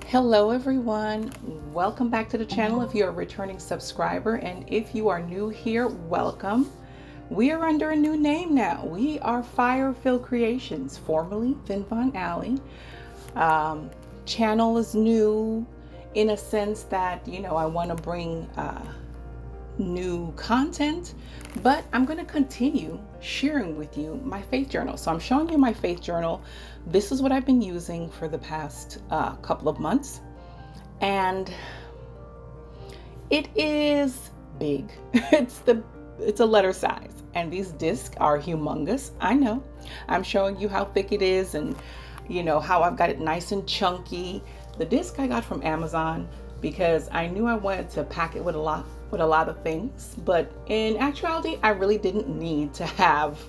Hello everyone, welcome back to the channel if you're a returning subscriber, and if you are new here, welcome. We are under a new name now. We are Fire-Filled Creations, formerly vinvonaly. Channel is new in a sense that, I want to bring new content, but I'm going to continue sharing with you my faith journal. So I'm showing you my faith journal. This is what I've been using for the past couple of months, and it is big. It's a letter size, and these discs are humongous. I know. I'm showing you how thick it is, and how I've got it nice and chunky. The disc I got from Amazon because I knew I wanted to pack it with a lot of things, but in actuality I really didn't need to have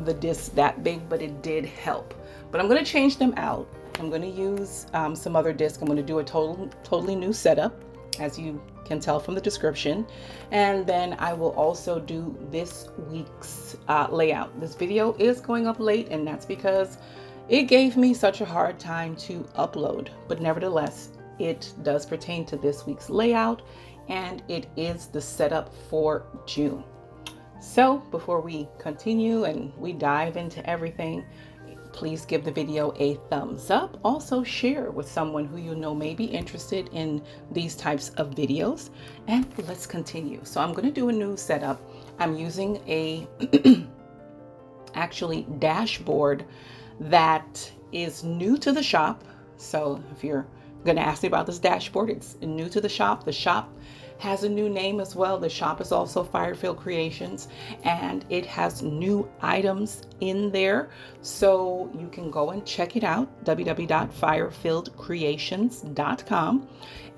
the disc that big, but it did help. But I'm going to change them out. I'm going to use some other disc. I'm going to do a totally new setup, as you can tell from the description, and then I will also do this week's layout. This video is going up late, and that's because it gave me such a hard time to upload, but nevertheless it does pertain to this week's layout, and it is the setup for June. So before we continue and we dive into everything, please give the video a thumbs up. Also share with someone who you know may be interested in these types of videos, and let's continue. So I'm going to do a new setup. I'm using a actually dashboard that is new to the shop. So if you're going to ask me about this dashboard, it's new to the shop. The shop has a new name as well. The shop is also Fire-Filled Creations, and it has new items in there, so you can go and check it out, www.firefilledcreations.com.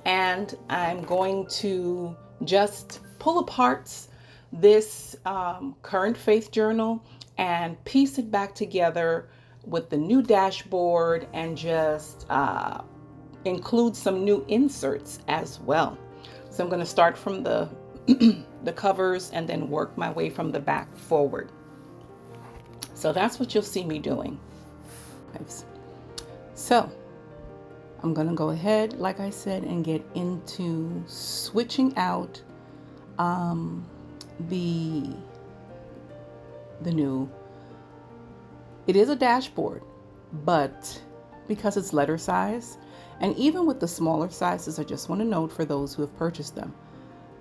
And I'm going to just pull apart this current faith journal and piece it back together with the new dashboard, and just include some new inserts as well. So I'm going to start from the the covers and then work my way from the back forward. So that's what you'll see me doing. So I'm going to go ahead, like I said, and get into switching out the new. It is a dashboard, but because it's letter size, and even with the smaller sizes, I just want to note for those who have purchased them,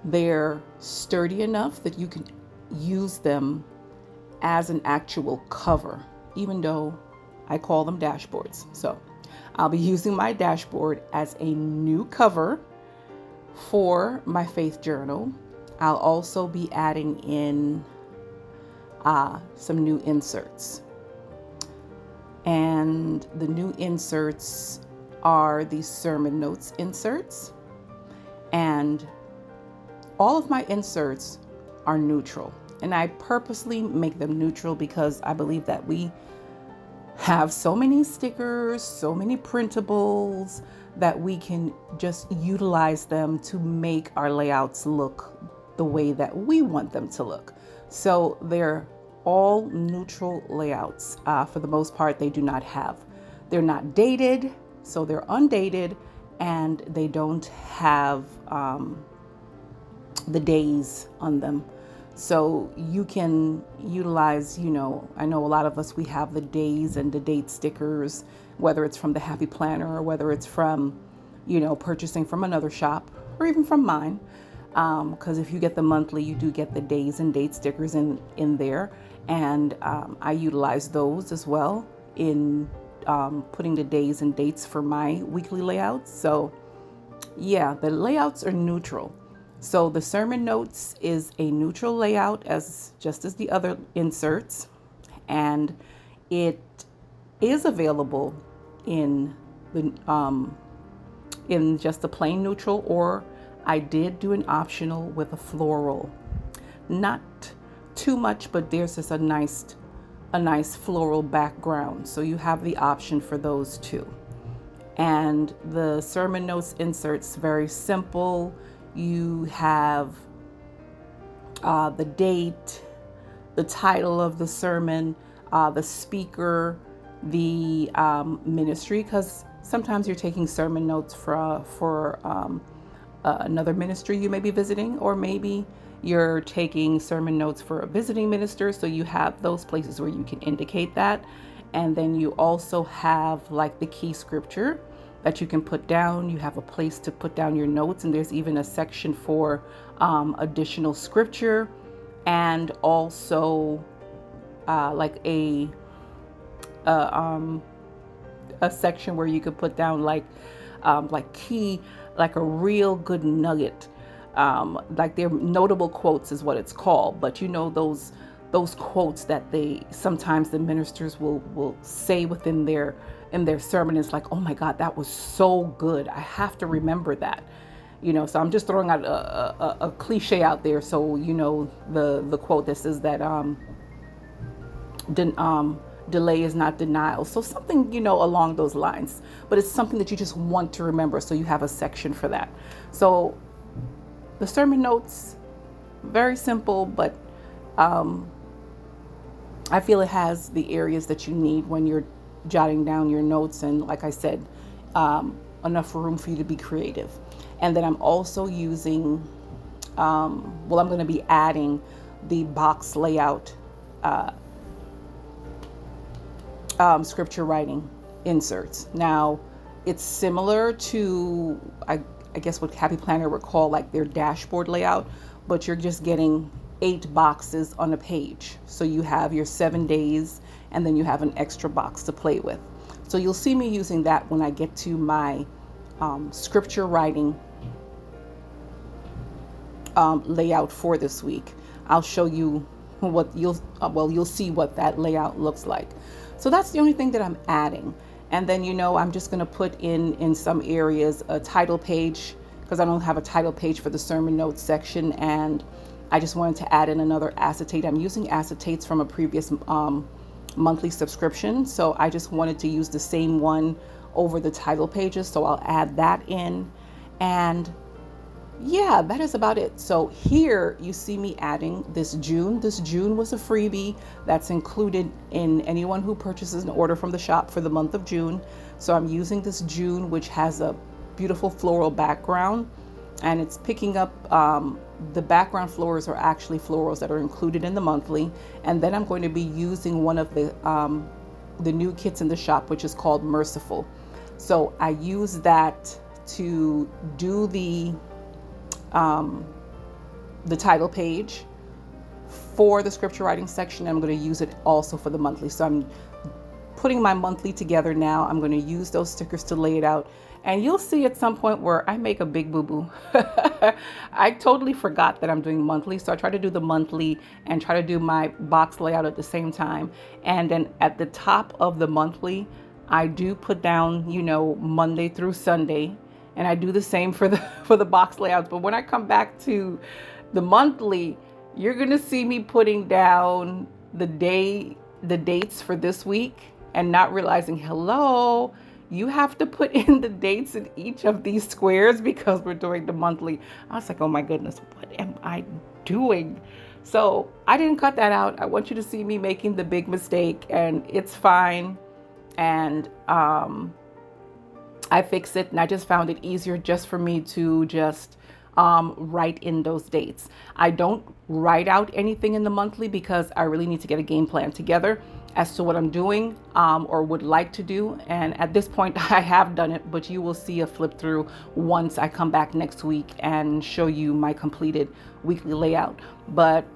they're sturdy enough that you can use them as an actual cover, even though I call them dashboards. So I'll be using my dashboard as a new cover for my faith journal. I'll also be adding in some new inserts. And the new inserts are these sermon notes inserts, and all of my inserts are neutral, and I purposely make them neutral because I believe that we have so many stickers, so many printables, that we can just utilize them to make our layouts look the way that we want them to look. So they're all neutral layouts. For the most part, they're not dated, so they're undated, and they don't have the days on them. So you can utilize, I know a lot of us, we have the days and the date stickers, whether it's from the Happy Planner or whether it's from, purchasing from another shop or even from mine. Because if you get the monthly, you do get the days and date stickers in there. And I utilize those as well in putting the days and dates for my weekly layouts. So yeah, the layouts are neutral. So the sermon notes is a neutral layout, just as the other inserts, and it is available in just a plain neutral, or I did do an optional with a floral. Not too much, but there's just a nice floral background, so you have the option for those two. And the sermon notes inserts, very simple. You have the date, the title of the sermon, the speaker, the ministry, because sometimes you're taking sermon notes for another ministry you may be visiting, or maybe you're taking sermon notes for a visiting minister. So you have those places where you can indicate that. And then you also have like the key scripture that you can put down. You have a place to put down your notes, and there's even a section for additional scripture, and also like a section where you could put down like key, like a real good nugget, like they're notable quotes is what it's called. But you know, those quotes that they sometimes the ministers will say within their sermon is like, oh my God, that was so good, I have to remember that. You know, so I'm just throwing out a cliche out there. So you know, the quote that says that delay is not denial. So something, you know, along those lines, but it's something that you just want to remember. So you have a section for that. So the sermon notes, very simple, but I feel it has the areas that you need when you're jotting down your notes. And like I said, enough room for you to be creative. And then I'm also using, I'm going to be adding the box layout scripture writing inserts. Now, it's similar to, I guess what Happy Planner would call like their dashboard layout, but you're just getting 8 boxes on a page. So you have your 7 days, and then you have an extra box to play with. So you'll see me using that when I get to my scripture writing layout for this week. I'll show you what you'll see what that layout looks like. So that's the only thing that I'm adding. And then, you know, I'm just going to put in some areas a title page, because I don't have a title page for the sermon notes section, and I just wanted to add in another acetate. I'm using acetates from a previous monthly subscription, so I just wanted to use the same one over the title pages, so I'll add that in. And yeah, that is about it. So here you see me adding this June. This June was a freebie that's included in anyone who purchases an order from the shop for the month of June. So I'm using this June, which has a beautiful floral background, and it's picking up the background florals are actually florals that are included in the monthly. And then I'm going to be using one of the new kits in the shop, which is called Merciful. So I use that to do the title page for the scripture writing section. I'm going to use it also for the monthly. So I'm putting my monthly together now. I'm going to use those stickers to lay it out. And you'll see at some point where I make a big boo-boo. I totally forgot that I'm doing monthly. So I try to do the monthly and try to do my box layout at the same time. And then at the top of the monthly, I do put down, you know, Monday through Sunday. And I do the same for the box layouts. But when I come back to the monthly, you're going to see me putting down the dates for this week, and not realizing, hello, you have to put in the dates in each of these squares because we're doing the monthly. I was like, oh my goodness, what am I doing? So I didn't cut that out. I want you to see me making the big mistake, and it's fine. And I fixed it, and I just found it easier just for me to just write in those dates. I don't write out anything in the monthly because I really need to get a game plan together as to what I'm doing or would like to do. And at this point, I have done it, but you will see a flip through once I come back next week and show you my completed weekly layout. But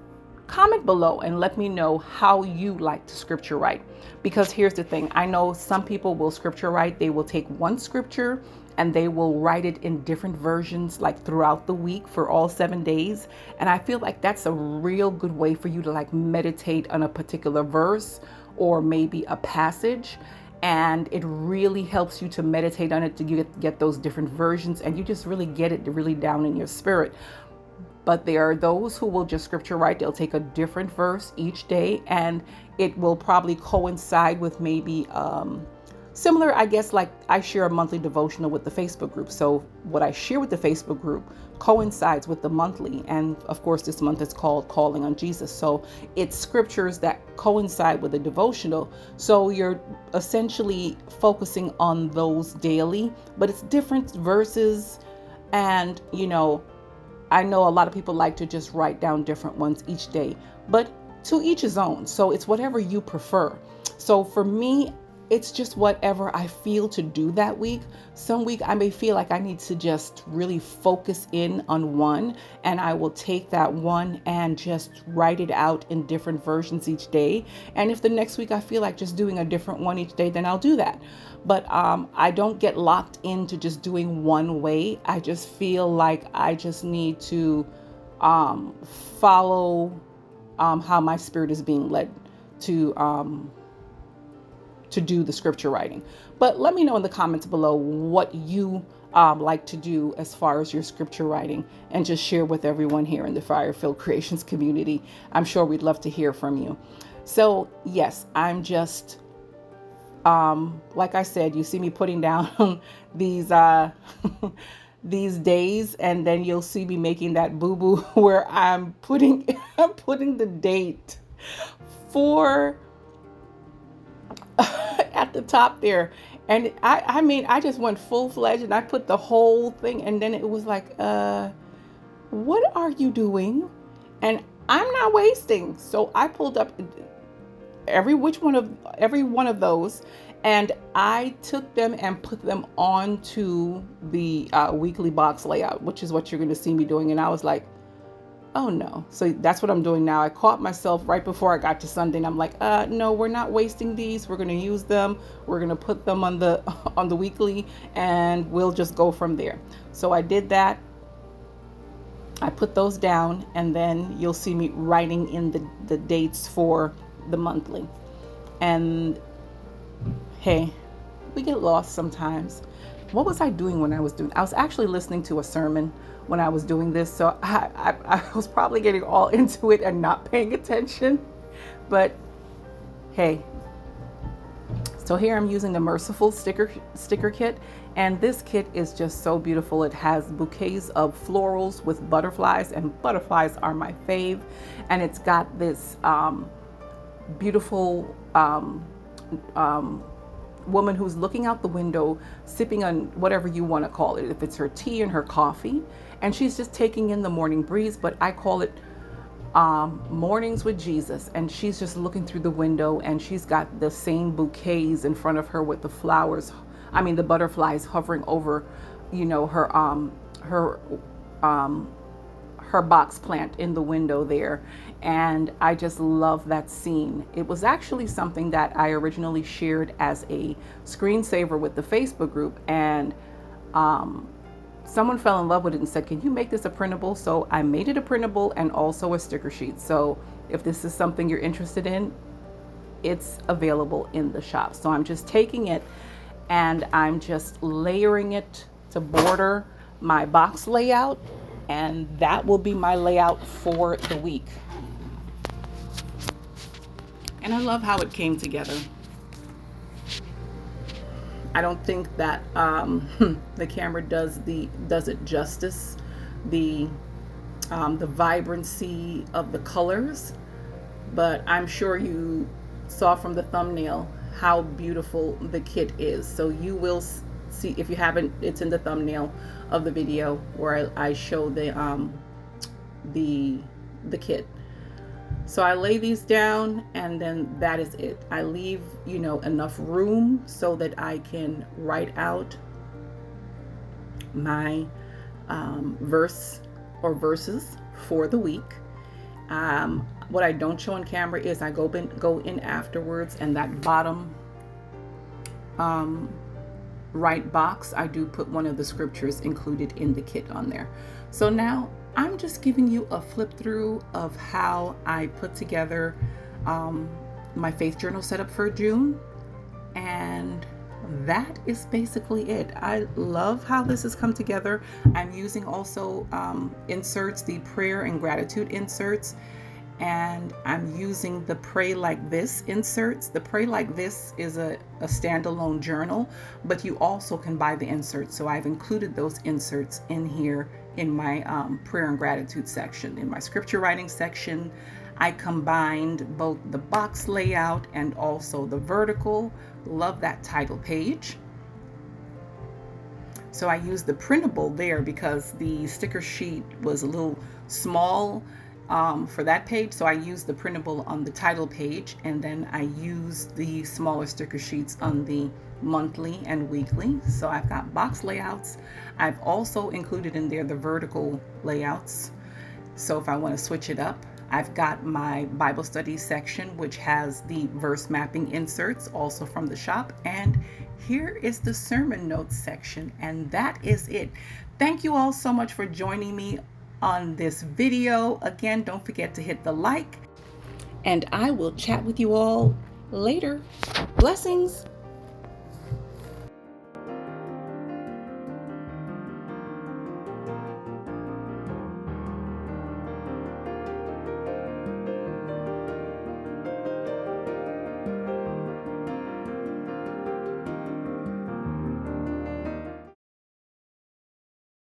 comment below and let me know how you like to scripture write. Because here's the thing, I know some people will scripture write. They will take one scripture and they will write it in different versions, like throughout the week for all 7 days. And I feel like that's a real good way for you to like meditate on a particular verse or maybe a passage. And it really helps you to meditate on it, to get those different versions, and you just really get it really down in your spirit. But there are those who will just scripture write. They'll take a different verse each day, and it will probably coincide with maybe Similar, I guess, like I share a monthly devotional with the Facebook group. So what I share with the Facebook group coincides with the monthly. And of course, this month is called Calling on Jesus. So it's scriptures that coincide with the devotional. So you're essentially focusing on those daily, but it's different verses. And, I know a lot of people like to just write down different ones each day, but to each his own. So it's whatever you prefer. So for me, it's just whatever I feel to do that week. Some week I may feel like I need to just really focus in on one, and I will take that one and just write it out in different versions each day. And if the next week I feel like just doing a different one each day, then I'll do that. But I don't get locked into just doing one way. I just feel like I just need to follow how my spirit is being led to do the scripture writing. But let me know in the comments below what you like to do as far as your scripture writing, and just share with everyone here in the Fire-Filled Creations community. I'm sure we'd love to hear from you. So yes, I'm just like I said, you see me putting down these these days, and then you'll see me making that boo-boo where I'm putting the date for at the top there. And I mean, I just went full-fledged and I put the whole thing, and then it was like, what are you doing? And I'm not wasting. So I pulled up every one of those, and I took them and put them onto the weekly box layout, which is what you're going to see me doing. And I was like, oh no. So that's what I'm doing now. I caught myself right before I got to Sunday, and I'm like, no, we're not wasting these. We're going to use them. We're going to put them on the weekly, and we'll just go from there. So I did that. I put those down, and then you'll see me writing in the dates for the monthly. And hey, we get lost sometimes. What was I doing when I was doing? I was actually listening to a sermon when I was doing this, so I was probably getting all into it and not paying attention. But hey, so here I'm using the Merciful sticker kit, and this kit is just so beautiful. It has bouquets of florals with butterflies, and butterflies are my fave. And it's got this beautiful woman who's looking out the window, sipping on whatever you want to call it, if it's her tea and her coffee, and she's just taking in the morning breeze. But I call it Mornings with Jesus, and she's just looking through the window, and she's got the same bouquets in front of her with the flowers, the butterflies hovering over, her box plant in the window there. And I just love that scene. It was actually something that I originally shared as a screensaver with the Facebook group, and someone fell in love with it and said, can you make this a printable? So I made it a printable and also a sticker sheet. So if this is something you're interested in, it's available in the shop. So I'm just taking it and I'm just layering it to border my box layout, and that will be my layout for the week. And I love how it came together. I don't think that the camera does it justice. The vibrancy of the colors, but I'm sure you saw from the thumbnail how beautiful the kit is. So you will see, if you haven't, it's in the thumbnail of the video where I show the kit. So I lay these down, and then that is it. I leave, enough room so that I can write out my verse or verses for the week. What I don't show on camera is I go in afterwards, and that bottom right box, I do put one of the scriptures included in the kit on there. So now I'm just giving you a flip through of how I put together my faith journal setup for June, and that is basically it. I love how this has come together. I'm using also inserts, the prayer and gratitude inserts, and I'm using the Pray Like This inserts. The Pray Like This is a standalone journal, but you also can buy the inserts. So I've included those inserts in here in my prayer and gratitude section. In my scripture writing section, I combined both the box layout and also the vertical. Love that title page. So I used the printable there because the sticker sheet was a little small for that page. So I used the printable on the title page, and then I used the smaller sticker sheets on the monthly and weekly. So I've got box layouts. I've also included in there the vertical layouts. So if I want to switch it up, I've got my Bible study section, which has the verse mapping inserts also from the shop. And here is the sermon notes section, and that is it. Thank you all so much for joining me on this video. Again, don't forget to hit the like, and I will chat with you all later. Blessings.